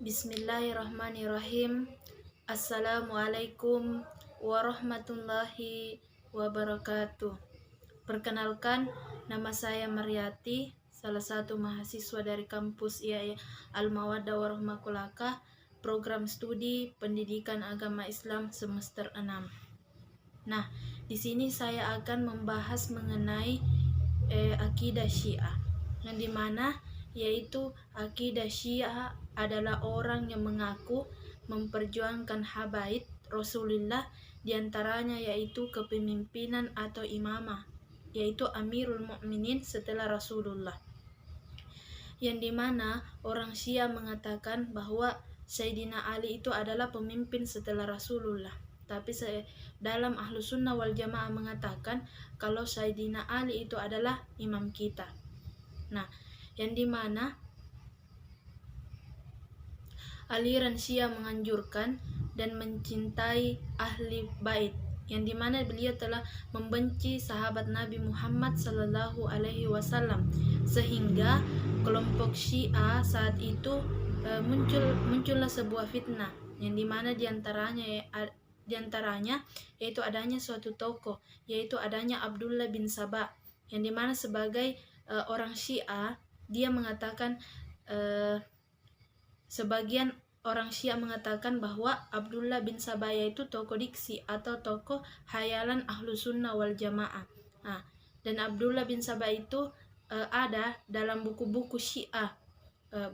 Bismillahirrahmanirrahim. Assalamualaikum warahmatullahi wabarakatuh. Perkenalkan, nama saya Mariati, salah satu mahasiswa dari kampus IAI Al-Mawaddah Warahmah Kulaka, program studi Pendidikan Agama Islam semester 6. Nah, di sini saya akan membahas mengenai akidah Syiah, yang dimana yaitu akidah Syiah adalah orang yang mengaku memperjuangkan habaib Rasulullah, diantaranya yaitu kepemimpinan atau imamah, yaitu Amirul Mukminin setelah Rasulullah, yang dimana orang Syiah mengatakan bahwa Sayyidina Ali itu adalah pemimpin setelah Rasulullah. Tapi dalam Ahlus Sunnah wal Jamaah mengatakan kalau Sayyidina Ali itu adalah imam kita. Nah, yang dimana aliran Syiah menganjurkan dan mencintai ahli bait, yang dimana beliau telah membenci sahabat Nabi Muhammad Sallallahu Alaihi Wasallam, sehingga kelompok Syiah saat itu muncullah sebuah fitnah, yang dimana diantaranya yaitu adanya suatu tokoh, yaitu adanya Abdullah bin Sabah, yang dimana sebagai orang Syiah dia mengatakan, sebagian orang Syiah mengatakan bahwa Abdullah bin Sabah itu tokoh diksi atau tokoh hayalan Ahlus Sunnah wal Jamaah. Nah, dan Abdullah bin Sabah itu ada dalam buku-buku Syiah,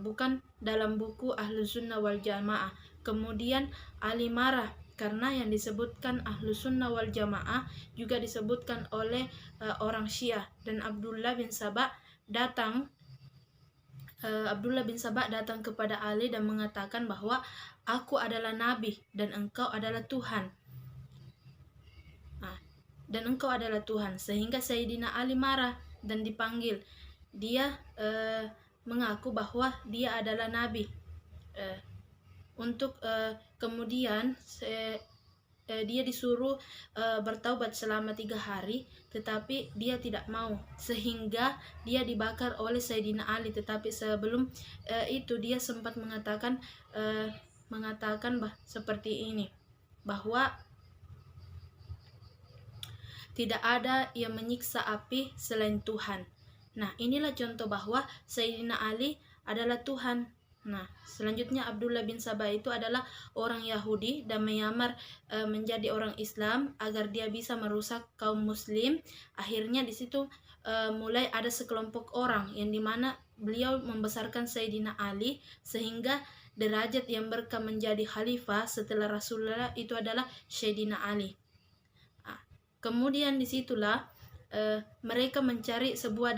bukan dalam buku Ahlus Sunnah wal Jamaah. Kemudian Ali marah karena yang disebutkan Ahlus Sunnah wal Jamaah juga disebutkan oleh orang Syiah, dan Abdullah bin Sabah datang kepada Ali dan mengatakan bahwa aku adalah nabi dan engkau adalah Tuhan. Dan engkau adalah Tuhan, sehingga Sayyidina Ali marah dan dipanggil. Dia mengaku bahwa dia adalah nabi. Kemudian dia disuruh bertaubat selama 3 hari, tetapi dia tidak mau, sehingga dia dibakar oleh Sayyidina Ali. Tetapi sebelum itu dia sempat mengatakan seperti ini, bahwa tidak ada yang menyiksa api selain Tuhan. Nah, inilah contoh bahwa Sayyidina Ali adalah Tuhan. Nah, selanjutnya Abdullah bin Sabah itu adalah orang Yahudi dan menyamar menjadi orang Islam agar dia bisa merusak kaum muslim. Akhirnya di situ mulai ada sekelompok orang yang dimana beliau membesarkan Sayyidina Ali, sehingga derajat yang berkah menjadi khalifah setelah Rasulullah itu adalah Sayyidina Ali. Kemudian disitulah mereka mencari sebuah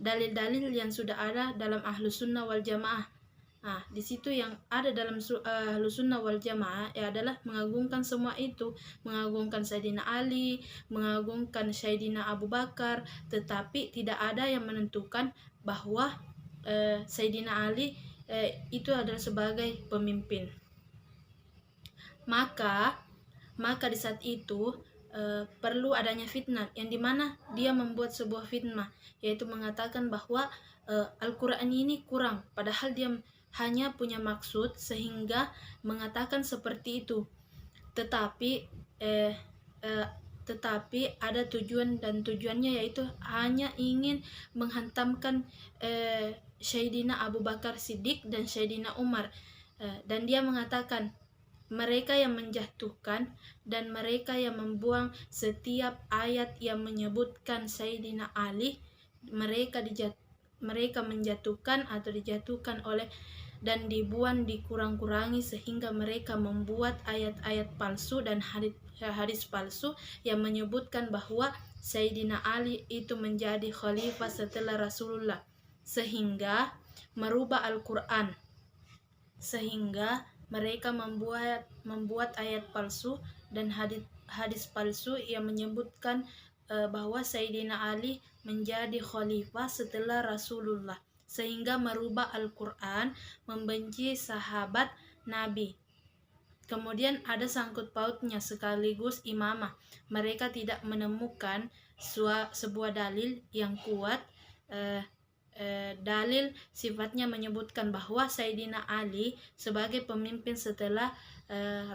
dalil-dalil yang sudah ada dalam Ahlus Sunnah wal Jamaah. Nah, di situ yang ada dalam Ahlus Sunnah wal Jamaah adalah mengagungkan semua itu, mengagungkan Sayyidina Ali, mengagungkan Sayyidina Abu Bakar, tetapi tidak ada yang menentukan bahwa Sayyidina Ali itu adalah sebagai pemimpin. Maka di saat itu perlu adanya fitnah, yang dimana dia membuat sebuah fitnah, yaitu mengatakan bahwa Al-Quran ini kurang, padahal dia hanya punya maksud sehingga mengatakan seperti itu, tetapi ada tujuan, dan tujuannya yaitu hanya ingin menghantamkan Sayyidina Abu Bakar Siddiq dan Sayyidina Umar, dan dia mengatakan mereka yang menjatuhkan dan mereka yang membuang setiap ayat yang menyebutkan Sayyidina Ali, mereka menjatuhkan atau dijatuhkan oleh dan dibuang, dikurang-kurangi, sehingga mereka membuat ayat-ayat palsu dan hadis palsu yang menyebutkan bahwa Sayyidina Ali itu menjadi khalifah setelah Rasulullah, sehingga merubah Al-Quran, sehingga mereka membuat ayat palsu dan hadis palsu yang menyebutkan bahwa Sayyidina Ali menjadi khalifah setelah Rasulullah, sehingga merubah Al-Quran, membenci sahabat Nabi. Kemudian ada sangkut pautnya sekaligus imamah. Mereka tidak menemukan sebuah dalil yang kuat dalil sifatnya menyebutkan bahwa Sayyidina Ali sebagai pemimpin setelah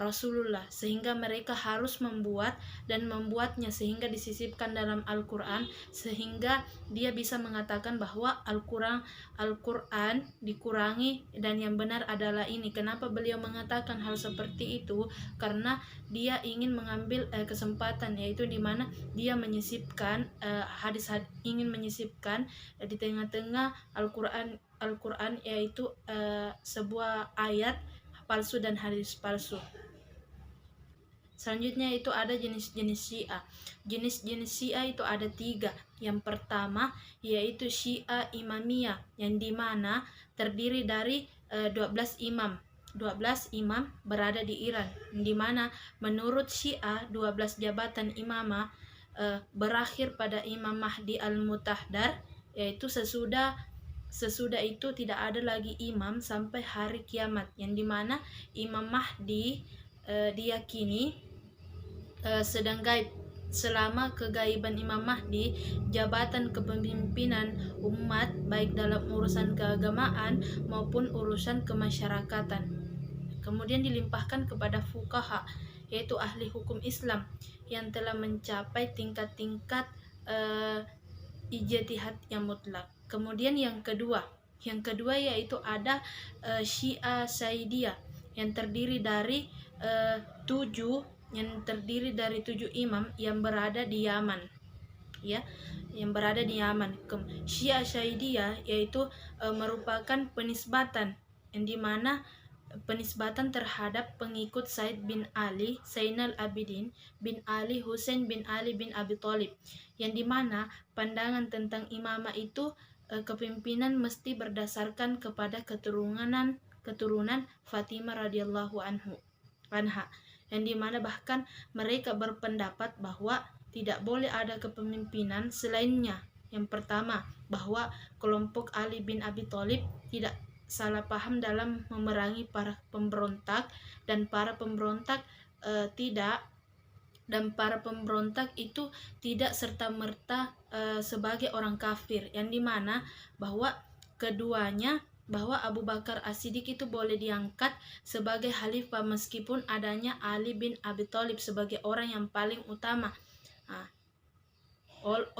Rasulullah, sehingga mereka harus membuatnya sehingga disisipkan dalam Al-Quran, sehingga dia bisa mengatakan bahwa Al-Quran dikurangi dan yang benar adalah ini. Kenapa beliau mengatakan hal seperti itu? Karena dia ingin mengambil kesempatan, yaitu di mana dia menyisipkan ingin menyisipkan di tengah-tengah Al-Quran, yaitu sebuah ayat palsu dan hadis palsu. Selanjutnya itu ada jenis-jenis Syiah. Jenis-jenis Syiah itu ada 3. Yang pertama yaitu Syiah Imamiyah, yang dimana terdiri dari 12 imam. 12 imam berada di Iran, di mana menurut Syiah 12 jabatan imamah berakhir pada Imam Mahdi al-Mutahdar, yaitu sesudah itu tidak ada lagi imam sampai hari kiamat, yang dimana Imam Mahdi diyakini sedang gaib. Selama kegaiban Imam Mahdi, jabatan kepemimpinan umat baik dalam urusan keagamaan maupun urusan kemasyarakatan kemudian dilimpahkan kepada fuqaha, yaitu ahli hukum Islam yang telah mencapai tingkat-tingkat ijtihad yang mutlak. Kemudian yang kedua yaitu ada Syiah Saidiyah yang terdiri dari 7 imam yang berada di Yaman, ya, yang berada di Yaman. Syiah Saidiyah yaitu merupakan penisbatan, yang dimana penisbatan terhadap pengikut Said bin Ali Zainal Abidin bin Ali Husain bin Ali bin Abi Thalib, yang dimana pandangan tentang imamah itu kepimpinan mesti berdasarkan kepada keturunan Fatimah radhiyallahu anha, yang dimana bahkan mereka berpendapat bahwa tidak boleh ada kepemimpinan selainnya. Yang pertama, bahwa kelompok Ali bin Abi Thalib tidak salah paham dalam memerangi para pemberontak, dan para pemberontak itu tidak serta-merta sebagai orang kafir, yang dimana bahwa Abu Bakar As-Siddiq itu boleh diangkat sebagai khalifah meskipun adanya Ali bin Abi Thalib sebagai orang yang paling utama. Oleh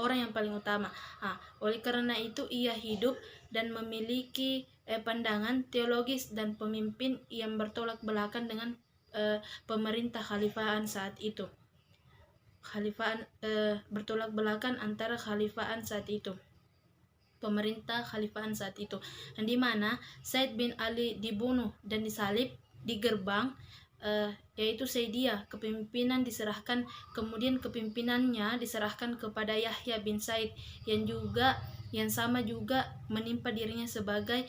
karena itu ia hidup dan memiliki pandangan teologis dan pemimpin yang bertolak belakang dengan pemerintah khalifahan saat itu. Bertolak belakang antara khalifahan saat itu, pemerintah khalifahan saat itu, yang dimana Said bin Ali dibunuh dan disalib di gerbang, yaitu Saidiyah. Kemudian kepimpinannya diserahkan kepada Yahya bin Said, yang sama juga menimpa dirinya sebagai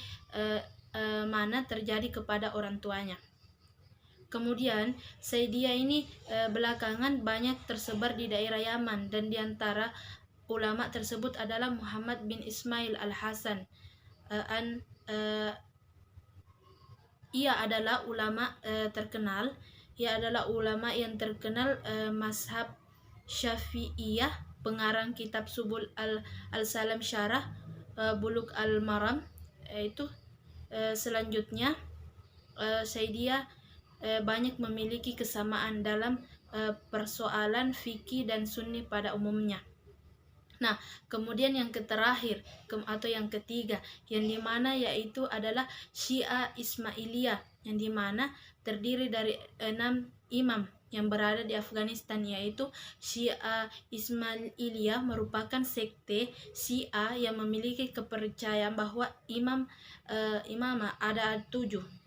mana terjadi kepada orang tuanya. Kemudian Saidiyah ini belakangan banyak tersebar di daerah Yaman, dan diantara ulama tersebut adalah Muhammad bin Ismail al-Hasan. Ia adalah ulama terkenal. Ia adalah ulama yang terkenal mazhab Syafi'iyah, pengarang kitab Subul al-Salam Syarah Bulugh al-Maram. Selanjutnya Saidiyah banyak memiliki kesamaan dalam persoalan fikih dan sunni pada umumnya. Nah, kemudian yang ketiga, yang dimana yaitu adalah Syiah Ismailiyah, yang dimana terdiri dari 6 imam yang berada di Afghanistan, yaitu Syiah Ismailiyah merupakan sekte Syiah yang memiliki kepercayaan bahwa imamah ada 7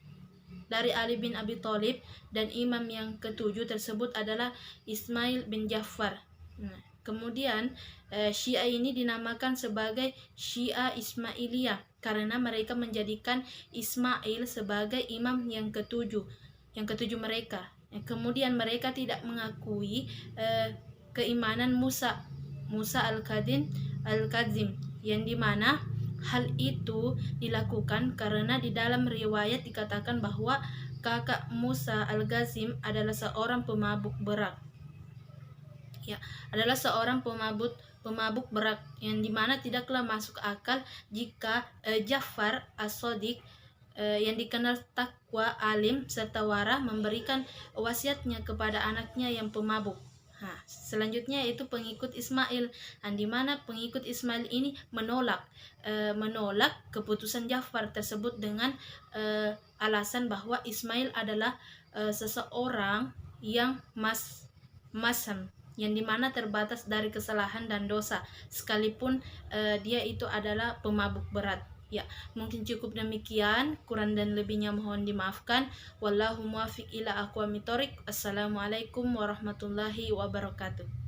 dari Ali bin Abi Thalib, dan imam yang ke-7 tersebut adalah Ismail bin Ja'far. Kemudian Syiah ini dinamakan sebagai Syiah Ismailiyah karena mereka menjadikan Ismail sebagai imam yang ke-7 mereka. Kemudian mereka tidak mengakui keimanan Musa al-Kadzim, yang dimana hal itu dilakukan karena di dalam riwayat dikatakan bahwa kakak Musa al-Kadzim adalah seorang pemabuk berat. pemabuk berat, yang dimana tidaklah masuk akal jika Ja'far as-Shadiq yang dikenal takwa, alim, serta wara memberikan wasiatnya kepada anaknya yang pemabuk. Nah, selanjutnya itu pengikut Ismail, yang dimana pengikut Ismail ini menolak keputusan Ja'far tersebut dengan alasan bahwa Ismail adalah seseorang yang masam, yang dimana terbatas dari kesalahan dan dosa, sekalipun dia itu adalah pemabuk berat. Ya, mungkin cukup demikian, kurang dan lebihnya mohon dimaafkan. Wallahu muwaffiq ila aqwamit thoriq. Assalamualaikum warahmatullahi wabarakatuh.